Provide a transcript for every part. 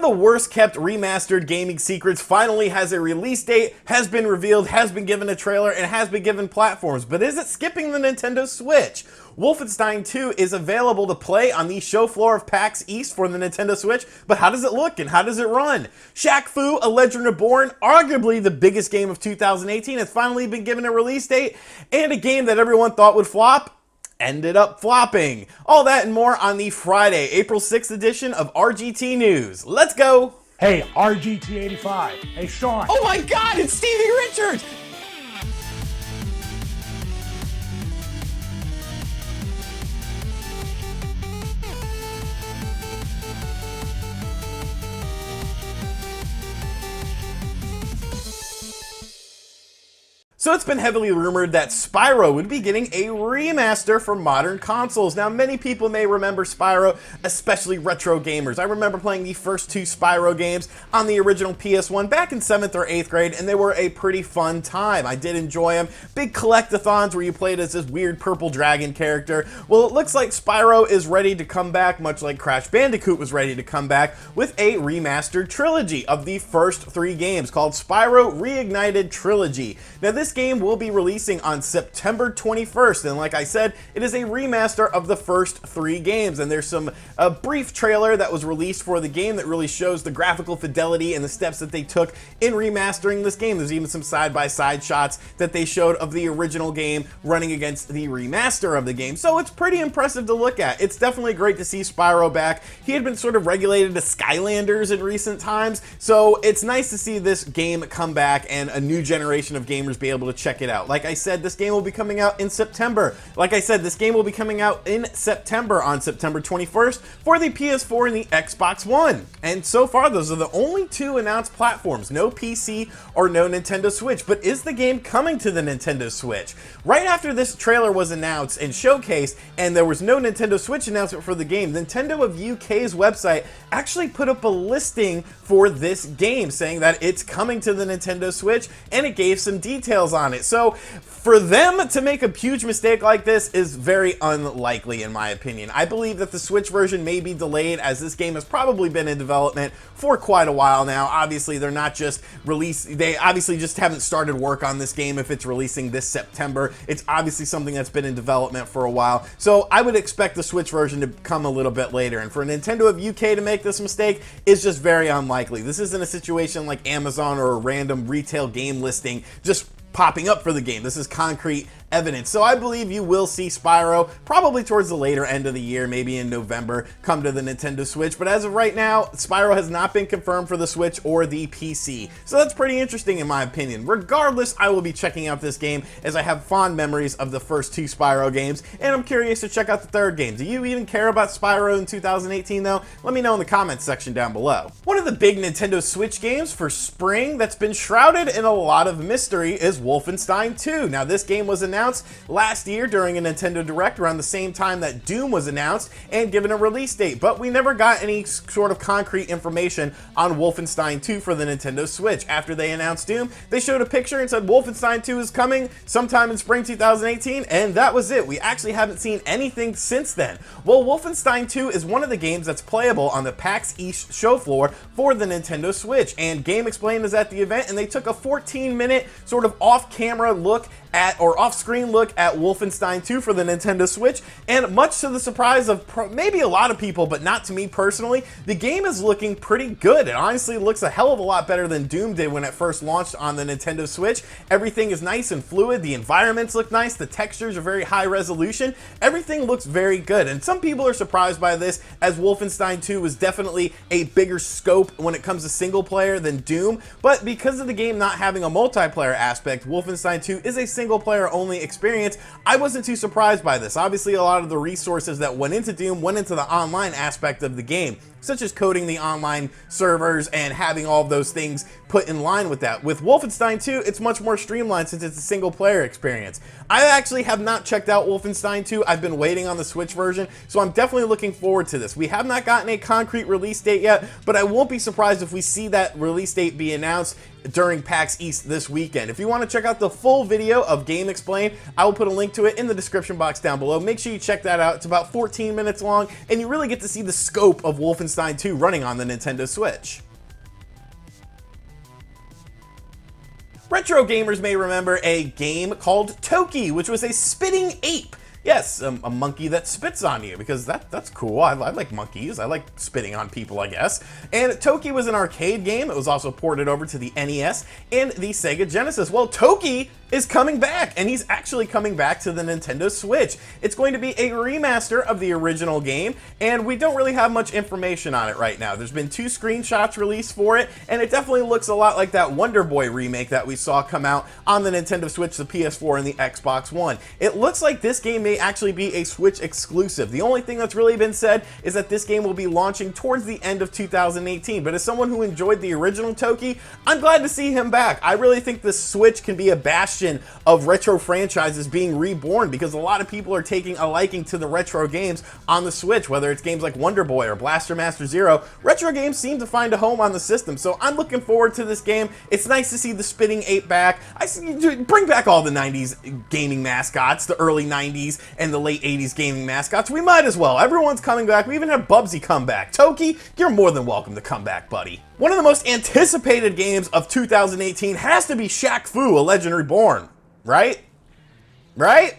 of the worst kept remastered gaming secrets finally has a release date, has been revealed, has been given a trailer, and has been given platforms. But is it skipping the Nintendo Switch? Wolfenstein II is available to play on the show floor of PAX East for the Nintendo Switch, but how does it look and how does it run? Shaq Fu, A Legend Reborn, arguably the biggest game of 2018, has finally been given a release date, and a game that everyone thought would flop ended up flopping. All that and more on the Friday, April 6th edition of RGT News. Let's go! Hey, RGT85. Hey, Sean. Oh my god, it's Stevie Richards! So it's been heavily rumored that Spyro would be getting a remaster for modern consoles. Now, many people may remember Spyro, especially retro gamers. I remember playing the first two Spyro games on the original PS1 back in 7th or 8th grade, and they were a pretty fun time. I did enjoy them. Big collectathons where you played as this weird purple dragon character. Well, it looks like Spyro is ready to come back, much like Crash Bandicoot was ready to come back, with a remastered trilogy of the first three games called Spyro Reignited Trilogy. Now, this game will be releasing on September 21st, and like I said, it is a remaster of the first three games, and there's a brief trailer that was released for the game that really shows the graphical fidelity and the steps that they took in remastering this game. There's even some side-by-side shots that they showed of the original game running against the remaster of the game, so it's pretty impressive to look at. It's definitely great to see Spyro back. He had been sort of regulated to Skylanders in recent times, so it's nice to see this game come back and a new generation of gamers be able to check it out. Like I said, this game will be coming out in September. On September 21st for the PS4 and the Xbox One. And so far, those are the only two announced platforms. No PC or no Nintendo Switch. But is the game coming to the Nintendo Switch? Right after this trailer was announced and showcased, and there was no Nintendo Switch announcement for the game, Nintendo of UK's website actually put up a listing for this game, saying that it's coming to the Nintendo Switch, and it gave some details on it. So for them to make a huge mistake like this is very unlikely, in my opinion. I believe that the Switch version may be delayed, as this game has probably been in development for quite a while now. Obviously, they're not just they obviously just haven't started work on this game if it's releasing this September. It's obviously something that's been in development for a while. So I would expect the Switch version to come a little bit later. And for Nintendo of UK to make this mistake is just very unlikely. This isn't a situation like Amazon or a random retail game listing just popping up for the game. This is concrete evidence. So I believe you will see Spyro probably towards the later end of the year, maybe in November, come to the Nintendo Switch. But as of right now, Spyro has not been confirmed for the Switch or the PC. So that's pretty interesting in my opinion. Regardless, I will be checking out this game as I have fond memories of the first two Spyro games, and I'm curious to check out the third game. Do you even care about Spyro in 2018 though? Let me know in the comments section down below. One of the big Nintendo Switch games for spring that's been shrouded in a lot of mystery is Wolfenstein II. Now, this game was announced last year during a Nintendo Direct around the same time that Doom was announced and given a release date, but we never got any sort of concrete information on Wolfenstein 2 for the Nintendo Switch. After they announced Doom, they showed a picture and said Wolfenstein 2 is coming sometime in spring 2018, and that was it. We actually haven't seen anything since then. Well, Wolfenstein 2 is one of the games that's playable on the PAX East show floor for the Nintendo Switch, and Game Explained is at the event, and they took a 14-minute sort of off-camera look at, or off-screen look at Wolfenstein 2 for the Nintendo Switch, and much to the surprise of maybe a lot of people, but not to me personally, the game is looking pretty good. It honestly looks a hell of a lot better than Doom did when it first launched on the Nintendo Switch. Everything is nice and fluid, the environments look nice, the textures are very high resolution, everything looks very good, and some people are surprised by this, as Wolfenstein 2 was definitely a bigger scope when it comes to single player than Doom, but because of the game not having a multiplayer aspect, Wolfenstein 2 is a single player only experience. I wasn't too surprised by this. Obviously, a lot of the resources that went into Doom went into the online aspect of the game, such as coding the online servers and having all of those things put in line with that. With Wolfenstein 2, it's much more streamlined since it's a single player experience. I actually have not checked out Wolfenstein 2. I've been waiting on the Switch version, so I'm definitely looking forward to this. We have not gotten a concrete release date yet, but I won't be surprised if we see that release date be announced during PAX East this weekend. If you want to check out the full video of Game Explained, I will put a link to it in the description box down below. Make sure you check that out. It's about 14 minutes long, and you really get to see the scope of Wolfenstein II running on the Nintendo Switch. Retro gamers may remember a game called Toki, which was a spitting ape. Yes, a monkey that spits on you, because that's cool. I like monkeys. I like spitting on people, I guess. And Toki was an arcade game. It was also ported over to the NES and the Sega Genesis. Well, Toki is coming back, and he's actually coming back to the Nintendo Switch. It's going to be a remaster of the original game, and we don't really have much information on it right now. There's been 2 screenshots released for it, and it definitely looks a lot like that Wonder Boy remake that we saw come out on the Nintendo Switch, the PS4, and the Xbox One. It looks like this game may actually be a Switch exclusive. The only thing that's really been said is that this game will be launching towards the end of 2018, but as someone who enjoyed the original Toki, I'm glad to see him back. I really think the Switch can be a bastion of retro franchises being reborn, because a lot of people are taking a liking to the retro games on the Switch, whether it's games like Wonder Boy or Blaster Master Zero. Retro games seem to find a home on the system, so I'm looking forward to this game. It's nice to see the spitting ape back. Bring back all the 90s gaming mascots, the early 90s and the late 80s gaming mascots. We might as well. Everyone's coming back. We even have Bubsy come back. Toki, you're more than welcome to come back, buddy. One of the most anticipated games of 2018 has to be Shaq Fu: A Legend Reborn, right? Right?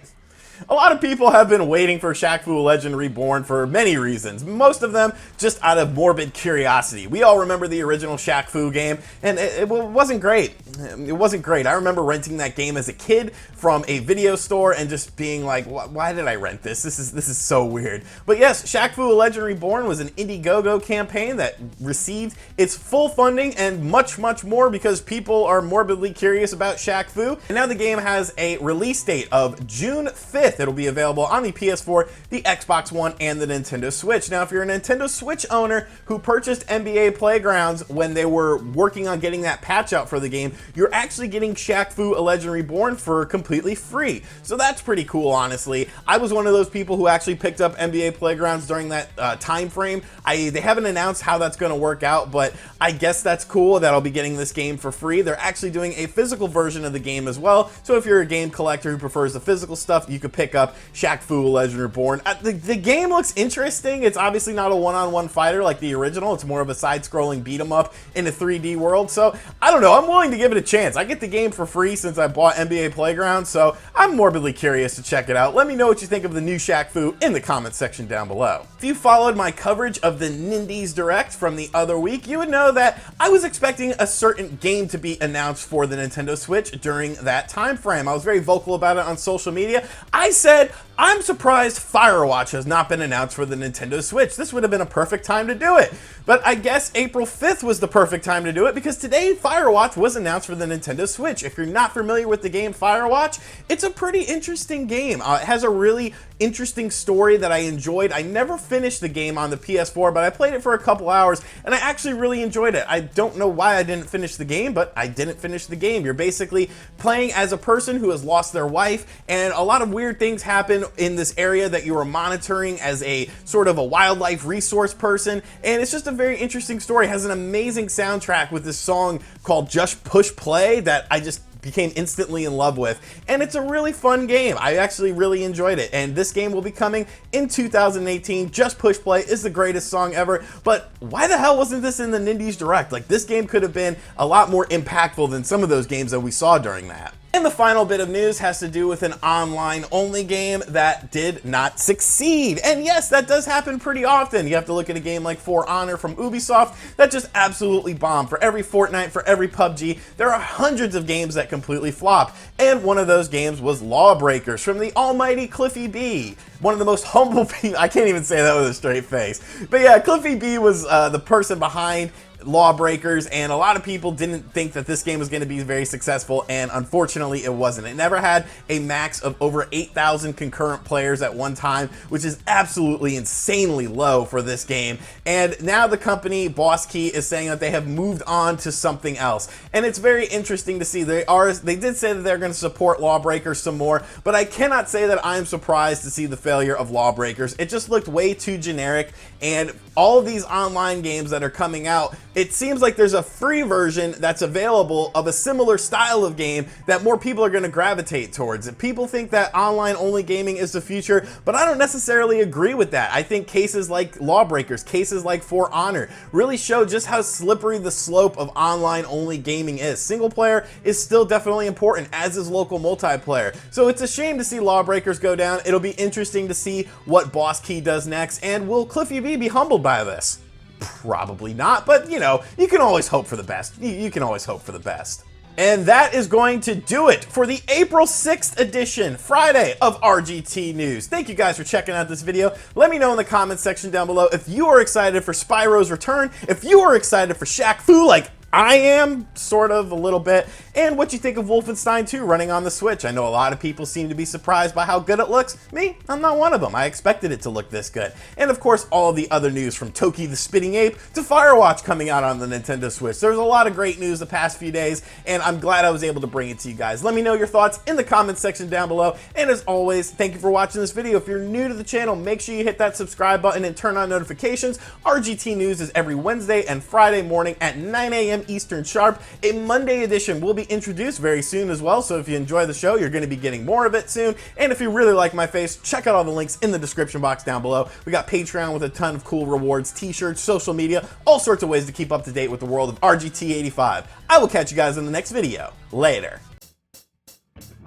A lot of people have been waiting for Shaq Fu: A Legend Reborn for many reasons, most of them just out of morbid curiosity. We all remember the original Shaq Fu game, and it wasn't great. It wasn't great. I remember renting that game as a kid from a video store and just being like, why did I rent this? This is so weird. But yes, Shaq Fu: A Legend Reborn was an Indiegogo campaign that received its full funding and much, much more, because people are morbidly curious about Shaq Fu. And now the game has a release date of June 5th. It'll be available on the PS4, the Xbox One, and the Nintendo Switch. Now, if you're a Nintendo Switch owner who purchased NBA Playgrounds when they were working on getting that patch out for the game, you're actually getting Shaq Fu: A Legend Reborn for completely free. So that's pretty cool, honestly. I was one of those people who actually picked up NBA Playgrounds during that time frame. They haven't announced how that's going to work out, but I guess that's cool that I'll be getting this game for free. They're actually doing a physical version of the game as well. So if you're a game collector who prefers the physical stuff, you could pick up Shaq Fu: A Legend Reborn. The game looks interesting. It's obviously not a one-on-one fighter like the original. It's more of a side-scrolling beat-em-up in a 3D world. So I don't know. I'm willing to give it a chance. I get the game for free since I bought NBA Playground, so I'm morbidly curious to check it out. Let me know what you think of the new Shaq Fu in the comment section down below. If you followed my coverage of the Nindies Direct from the other week, you would know that I was expecting a certain game to be announced for the Nintendo Switch during that time frame. I was very vocal about it on social media. I said, I'm surprised Firewatch has not been announced for the Nintendo Switch. This would have been a perfect time to do it. But I guess April 5th was the perfect time to do it, because today Firewatch was announced for the Nintendo Switch. If you're not familiar with the game Firewatch, it's a pretty interesting game. It has a really interesting story that I enjoyed. I never finished the game on the PS4, but I played it for a couple hours, and I actually really enjoyed it. I don't know why I didn't finish the game, but I didn't finish the game. You're basically playing as a person who has lost their wife, and a lot of weird things happen in this area that you are monitoring as a sort of a wildlife resource person, and it's just a very interesting story. It has an amazing soundtrack with this song called Just Push Play that I just became instantly in love with, and it's a really fun game. I actually really enjoyed it, and this game will be coming in 2018. Just Push Play is the greatest song ever, but why the hell wasn't this in the Nindies Direct? Like, this game could have been a lot more impactful than some of those games that we saw during that. And the final bit of news has to do with an online-only game that did not succeed. And yes, that does happen pretty often. You have to look at a game like For Honor from Ubisoft that just absolutely bombed. For every Fortnite, for every PUBG, there are hundreds of games that completely flop. And one of those games was Lawbreakers from the almighty Cliffy B. One of the most humble people, I can't even say that with a straight face. But yeah, Cliffy B was the person behind Lawbreakers, and a lot of people didn't think that this game was going to be very successful, and unfortunately it wasn't. It never had a max of over 8,000 concurrent players at one time, which is absolutely insanely low for this game. And now the company Boss Key is saying that they have moved on to something else, and it's very interesting to see. They did say that they're going to support Lawbreakers some more, but I cannot say that I'm surprised to see the failure of Lawbreakers. It just looked way too generic, and all of these online games that are coming out It seems like there's a free version that's available of a similar style of game that more people are going to gravitate towards. And people think that online only gaming is the future, but I don't necessarily agree with that. I think cases like Lawbreakers, cases like For Honor really show just how slippery the slope of online only gaming is. Single player is still definitely important, as is local multiplayer. So it's a shame to see Lawbreakers go down. It'll be interesting to see what Boss Key does next, and will Cliffy B be humbled by this? Probably not, but you know, you can always hope for the best. You can always hope for the best. And that is going to do it for the April 6th edition, Friday, of RGT News. Thank you guys for checking out this video. Let me know in the comments section down below if you are excited for Spyro's return, if you are excited for Shaq Fu like I am, sort of, a little bit, and what you think of Wolfenstein II running on the Switch. I know a lot of people seem to be surprised by how good it looks. Me, I'm not one of them. I expected it to look this good. And of course, all of the other news from Toki the Spitting Ape to Firewatch coming out on the Nintendo Switch. There's a lot of great news the past few days, and I'm glad I was able to bring it to you guys. Let me know your thoughts in the comments section down below, and as always, thank you for watching this video. If you're new to the channel, make sure you hit that subscribe button and turn on notifications. RGT News is every Wednesday and Friday morning at 9 a.m. Eastern sharp. A Monday edition will be introduced very soon as well, so if you enjoy the show, you're going to be getting more of it soon. And if you really like my face, check out all the links in the description box down below. We got Patreon with a ton of cool rewards, t-shirts, social media, all sorts of ways to keep up to date with the world of RGT85. I will catch you guys in the next video. Later.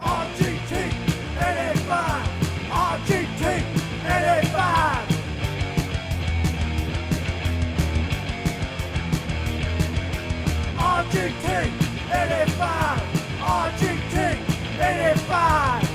RGT85! RGT85! RGT 85! RGT 85!